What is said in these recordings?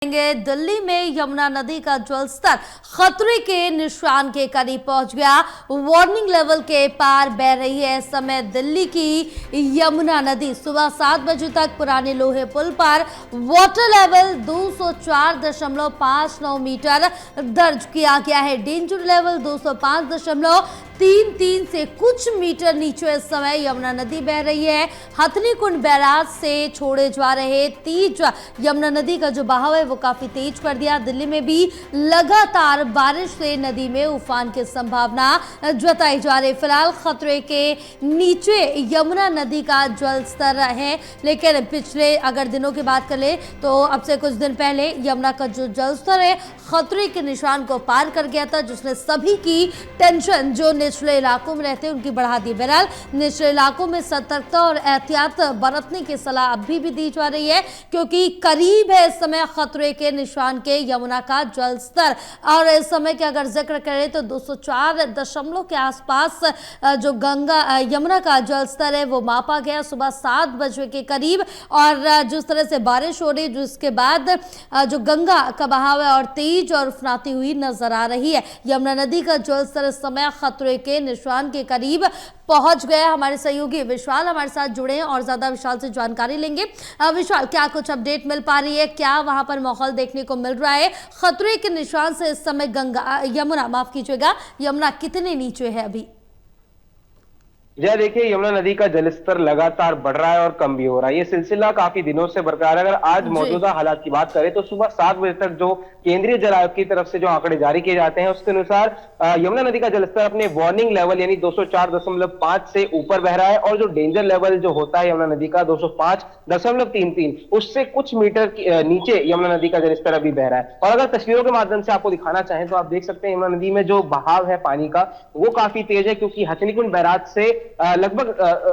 दिल्ली में यमुना नदी का जलस्तर खतरे के निशान के करीब पहुंच गया। वार्निंग लेवल के पार बह रही है। इस समय दिल्ली की यमुना नदी सुबह 7 बजे तक पुराने लोहे पुल पर वाटर लेवल 204.59 मीटर दर्ज किया गया है। डेंजर लेवल 205.33 से कुछ मीटर नीचे इस समय यमुना नदी बह रही है। हथनी कुंड बैराज से छोड़े जा रहे तेज यमुना नदी का जो बहाव है वो काफी तेज कर दिया। दिल्ली में भी लगातार बारिश से नदी में उफान की संभावना जताई जा रही। फिलहाल खतरे के नीचे यमुना नदी का जल स्तर है, लेकिन पिछले अगर दिनों की बात करें तो अब से कुछ दिन पहले यमुना का जो जल स्तर है खतरे के निशान को पार कर गया था, जिसने सभी की टेंशन जो निचले इलाकों में रहते हैं उनकी बढ़ा दी। बहरहाल निचले इलाकों में सतर्कता और एहतियात बरतने की सलाह अभी भी दी जा रही है, क्योंकि करीब है इस समय खतरे के निशान के यमुना का जल स्तर। और इस समय के अगर जिक्र करें तो 204 के आसपास जो यमुना का जल स्तर है वो मापा गया सुबह 7 बजे के करीब। और जिस तरह से बारिश हो रही है जिसके बाद जो गंगा का बहाव है और तेज और उफनाती हुई नजर आ रही है। यमुना नदी का जल स्तर इस समय खतरे के निशान के करीब पहुंच गया। हमारे सहयोगी विशाल हमारे साथ जुड़े हैं और ज्यादा विशाल से जानकारी लेंगे। विशाल, क्या कुछ अपडेट मिल पा रही है? क्या वहां पर माहौल देखने को मिल रहा है? खतरे के निशान से इस समय यमुना कितने नीचे है अभी? जय, देखिए यमुना नदी का जलस्तर लगातार बढ़ रहा है और कम भी हो रहा है। ये सिलसिला काफी दिनों से बरकरार है। अगर आज मौजूदा हालात की बात करें तो सुबह 7 बजे तक जो केंद्रीय जल आयोग की तरफ से जो आंकड़े जारी किए जाते हैं उसके अनुसार यमुना नदी का जलस्तर अपने वार्निंग लेवल यानी 204.5 से ऊपर बह रहा है, और जो डेंजर लेवल जो होता है यमुना नदी का 205.33 उससे कुछ मीटर नीचे यमुना नदी का जलस्तर अभी बह रहा है। और अगर तस्वीरों के माध्यम से आपको दिखाना चाहें तो आप देख सकते हैं यमुना नदी में जो बहाव है पानी का वो काफी तेज है, क्योंकि हथनीकुंड बैराज से लगभग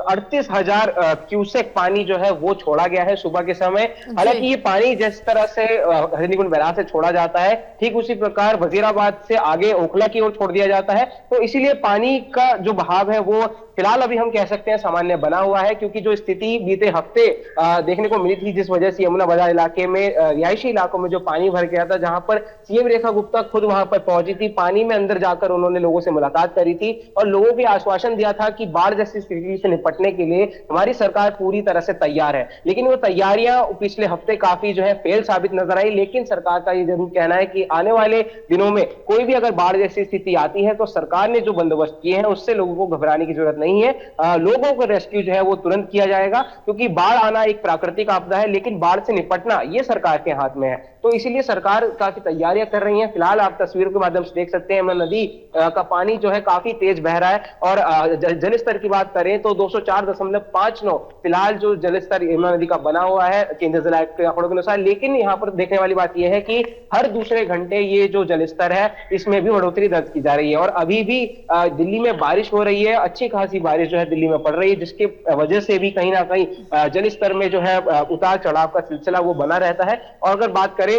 38,000 क्यूसेक पानी जो है वो छोड़ा गया है सुबह के समय। हालांकि ये पानी जिस तरह से हथनीकुंड बैराज से छोड़ा जाता है ठीक उसी प्रकार वजीराबाद से आगे ओखला की ओर छोड़ दिया जाता है, तो इसीलिए पानी का जो बहाव है वो फिलहाल अभी हम कह सकते हैं सामान्य बना हुआ है। क्योंकि जो स्थिति बीते हफ्ते देखने को मिली थी जिस वजह से यमुना बाजार इलाके में रिहायशी इलाकों में जो पानी भर गया था, जहां पर सीएम रेखा गुप्ता खुद वहां पर पहुंची थी, पानी में अंदर जाकर उन्होंने लोगों से मुलाकात करी थी और लोगों को आश्वासन दिया था कि बाढ़ जैसी स्थिति से निपटने के लिए हमारी सरकार पूरी तरह से तैयार है। लेकिन वो तैयारियां पिछले हफ्ते काफी जो है फेल साबित नजर आई। लेकिन सरकार का ये जरूर कहना है कि आने वाले दिनों में कोई भी अगर बाढ़ जैसी स्थिति आती है तो सरकार ने जो बंदोबस्त किए हैं उससे लोगों को घबराने की जरूरत नहीं है। लोगों को रेस्क्यू जो है वो तुरंत किया जाएगा, क्योंकि बाढ़ आना एक प्राकृतिक आपदा है, लेकिन बाढ़ से निपटना ये सरकार के हाथ में है। तो इसीलिए सरकार काफी तैयारियां कर रही है। फिलहाल आप तस्वीरों के माध्यम से देख सकते हैं यमुना नदी का पानी जो है काफी तेज बह रहा है। और जलस्तर की बात करें तो 204.59 फिलहाल जो जलस्तर यमुना नदी का बना हुआ है केंद्रीय जल आयोग के आंकड़ों के अनुसार। लेकिन यहाँ पर देखने वाली बात यह है कि हर दूसरे घंटे ये जो जलस्तर है इसमें भी बढ़ोतरी दर्ज की जा रही है। और अभी भी दिल्ली में बारिश हो रही है, अच्छी खासी बारिश जो है दिल्ली में पड़ रही है, जिसके वजह से भी कहीं ना कहीं जलस्तर में जो है उतार चढ़ाव का सिलसिला वो बना रहता है। और अगर बात करें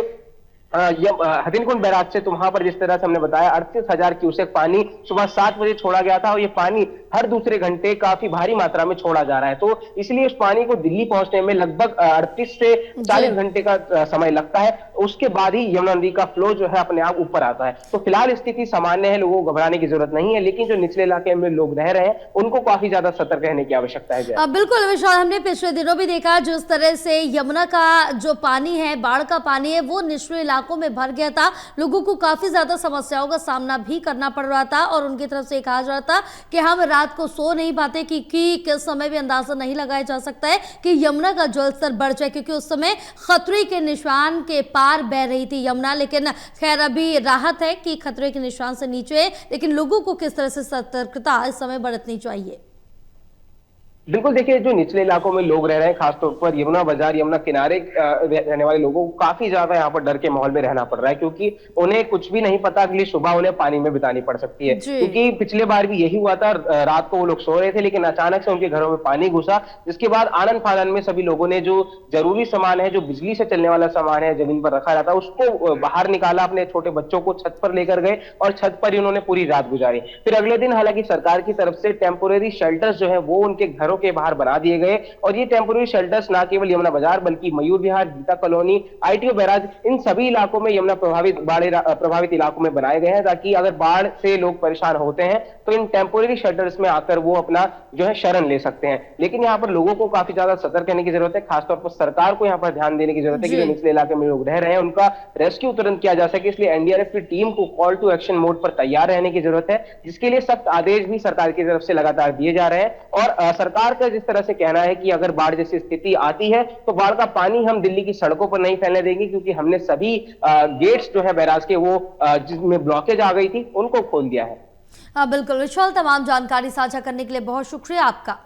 हथनीकुंड बैराज से तो वहां पर जिस तरह से हमने बताया 38,000 क्यूसेक पानी सुबह 7 बजे छोड़ा गया था, और ये पानी हर दूसरे घंटे काफी भारी मात्रा में छोड़ा जा रहा है। तो इसलिए उस पानी को दिल्ली पहुंचने में लगभग 38 से 40 घंटे का समय लगता है। उसके बाद ही यमुना नदी का फ्लो जो है अपने आप ऊपर आता है। तो फिलहाल स्थिति सामान्य है, लोगों को घबराने की जरूरत नहीं है, लेकिन जो निचले इलाके में लोग रह रहे हैं उनको काफी ज्यादा सतर्क रहने की आवश्यकता है। बिल्कुल विशाल, हमने पिछले दिनों भी देखा जिस तरह से यमुना का जो पानी है, बाढ़ का पानी है, वो निचले इलाकों में भर गया था। लोगों को काफी ज्यादा समस्याओं का सामना भी करना पड़ रहा था और उनकी तरफ से कहा जा रहा था कि हम रात को सो नहीं पाते कि किस समय भी अंदाजा नहीं लगाया जा सकता है कि यमुना का जलस्तर बढ़ जाए, क्योंकि उस समय खतरे के निशान के पार बह रही थी यमुना। लेकिन खैर अभी राहत है कि खतरे के निशान से नीचे है, लेकिन लोगों को किस तरह से सतर्कता इस समय बरतनी चाहिए? बिल्कुल, देखिए जो निचले इलाकों में लोग रह रहे हैं, खासतौर पर यमुना बाजार यमुना किनारे रहने वाले लोगों को काफी ज्यादा यहाँ पर डर के माहौल में रहना पड़ रहा है, क्योंकि उन्हें कुछ भी नहीं पता अगली सुबह उन्हें पानी में बितानी पड़ सकती है। क्योंकि पिछले बार भी यही हुआ था, रात को वो लोग सो रहे थे लेकिन अचानक से उनके घरों में पानी घुसा, जिसके बाद आनन फानन में सभी लोगों ने जो जरूरी सामान है, जो बिजली से चलने वाला सामान है जमीन पर रखा रहता उसको बाहर निकाला, अपने छोटे बच्चों को छत पर लेकर गए और छत पर ही उन्होंने पूरी रात गुजारी। फिर अगले दिन हालांकि सरकार की तरफ से टेम्पोरेरी शेल्टर्स जो है वो उनके घरों के बाहर बना दिए गए और ये टेम्पोररी शेल्टर्स ना केवल यमुना बाजार बल्कि Mayur Vihar, Gita colony, ITO barrage, इन सभी इलाकों में यमुना प्रभावित इलाकों में बनाए गए हैं, ताकि अगर बाढ़ से लोग परेशान होते हैं तो इन टेम्पोररी शेल्टर्स में आकर वो अपना जो है शरण ले सकते हैं। लेकिन यहाँ पर लोगों को काफी ज्यादा सतर्क रहने की जरूरत है, खासतौर पर सरकार को यहाँ पर ध्यान देने की जरूरत है कि जो निचले इलाके में लोग रह रहे हैं उनका रेस्क्यू तुरंत किया जा सके। इसलिए एनडीआरएफ की टीम को कॉल टू एक्शन मोड पर तैयार रहने की जरूरत है, जिसके लिए सख्त आदेश भी सरकार की तरफ से लगातार दिए जा रहे हैं। और सरकार का जिस तरह से कहना है कि अगर बाढ़ जैसी स्थिति आती है तो बाढ़ का पानी हम दिल्ली की सड़कों पर नहीं फैलने देंगे, क्योंकि हमने सभी गेट्स जो है बैराज के वो जिसमें ब्लॉकेज आ गई थी उनको खोल दिया है। हाँ बिल्कुल विशाल, तमाम जानकारी साझा करने के लिए बहुत शुक्रिया आपका।